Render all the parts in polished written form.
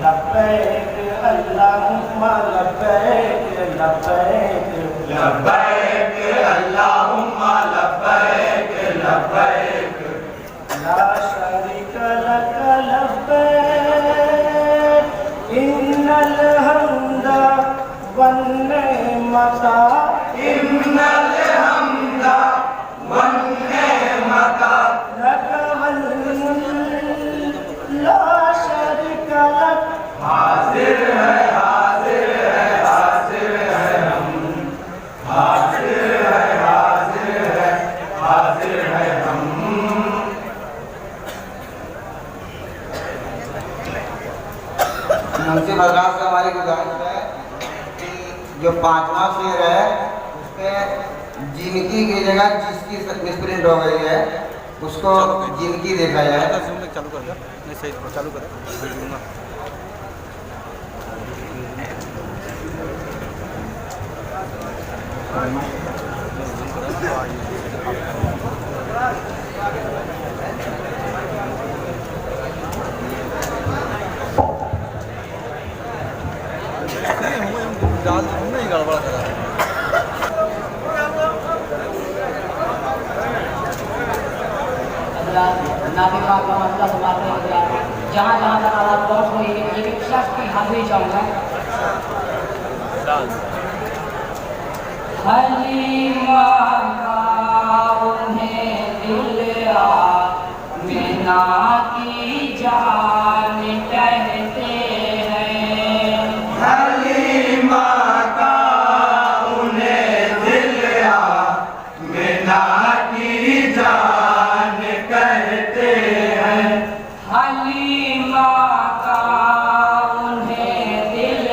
लब्बैक अल्लाहुम्मा लब्बैक लब्बैक लब्बैक अल्लाहुम्मा लब्बैक लब्बैक ला शरीका लक लब्बैक इन्नल हम्दा one निअमता इन्नल हम्दा one निअमता luck वल मुल्क ला शरीका लक। हाजिर है हाजिर है हाजिर है हम हाजिर है हाजिर है हाजिर है हम। मुंशी बलराज से हमारी गुजारिश है कि जो पांचवा शेर है उसके जिनकी की जगह जिसकी मिसप्रिंट हो गई है उसको जिनकी देखा जाए। चालू कर दे, नहीं सही चालू कर डाल नहीं गड़बड़ा करा। नाबिका का मतलब बातें जहाँ जहाँ तक आवाज़ पहुँच रही है एक एक शख्स की हाजिरी चाहूँगा। हलीमा का उन्हें दिल मीना की जान कहते हैं। हलीमा का उन्हें दिल मीना की जान कहते हैं। हलीमा का उन्हें दिल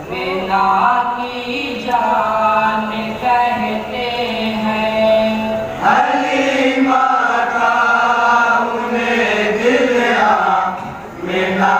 मीना की जान कहते हैं। हलीमा का उन्हें दिल मीना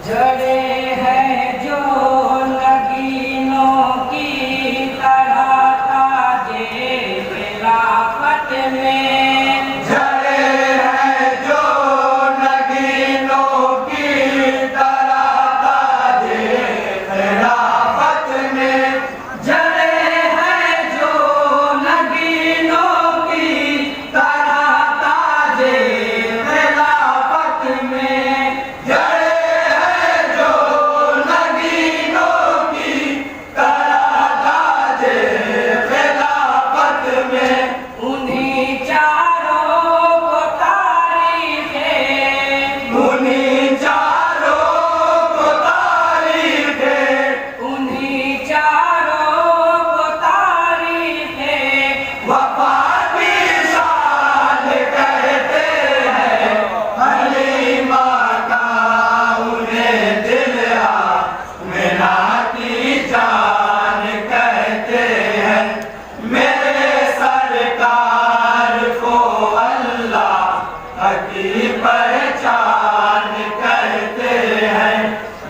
जड़े हैं जो नगीनों की तरह ताजे खिलाफत में, जड़े हैं जो नगीनों की तरह ताजे खिलाफत में, जड़े हैं जो नगीनों की तरह ताजे खिलाफत में, जड़े हैं जो नगीनों की तरह ताजे खिलाफत में, उन्हीं चारों को तारीफ़ें, उन्हीं चारों को तारीफ़ें, उन्हीं चारों को तारीफ़ें, वफा की शान कहते हैं, हलीमा का उन्हें दिल आमिना की जान कहते हैं, मेरे सरकार को अल्लाह की पहचान कहते हैं।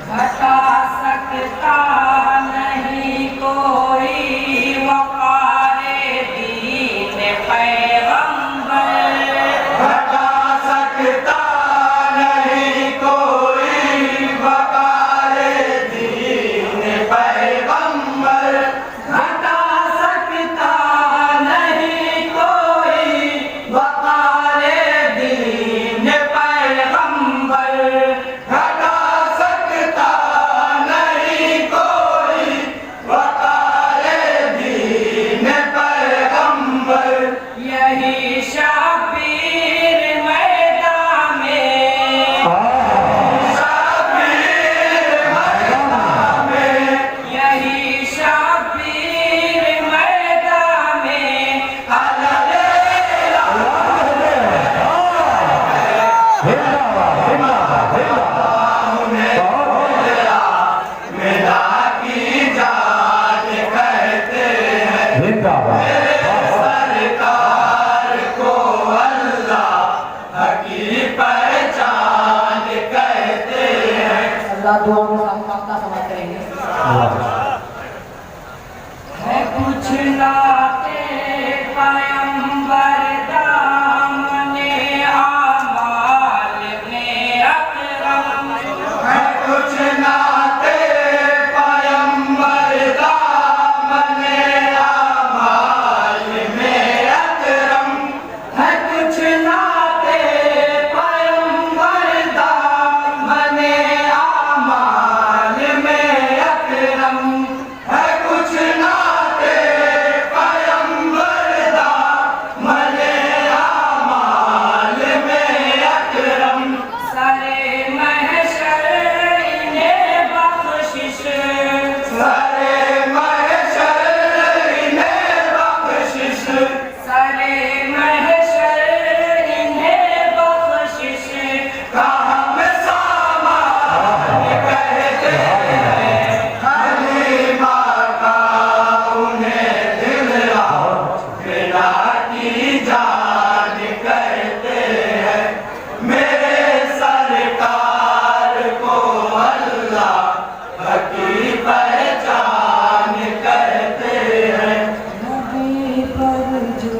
घटा सकता नहीं कोई वक़ारे दीन पैगंबर, घटा सकता नहीं कोई वक़ारे दीन पैगंबर, घटा सकता नहीं कोई वक़ारे दीन पैगंबर, घटा सकता नहीं कोई वक़ारे दीन पैगंबर। यही शाबीर मैदान में, शाबीर मैदान में, यही शाबीर मैदान में, मेरा की जान कहते हैं, सरकार को अल्लाह की पहचान कहते हैं। अल्लाह दुआ में सामने समझ करेंगे। है कुछ नाते पैगंबर दामने आमाल में अकरम, है कुछ नाते पैगंबर दामने आमाल में अकरम, है कुछ नाते पैगंबर दामने आमाल में अकरम, है कुछ नाते पैगंबर दामने आमाल में अकरम, सारे महशर इन्हें बख्शिश, सारे महशर इन्हें बख्शिश, सारे महशर इन्हें बख्शिश, काम सामान कहते हैं, हलीमा का उन्हें दिल आमिना की जान कहते हैं, मेरे सरकार को अल्लाह की पहचान कहते हैं। नबी पर जो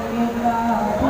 किताब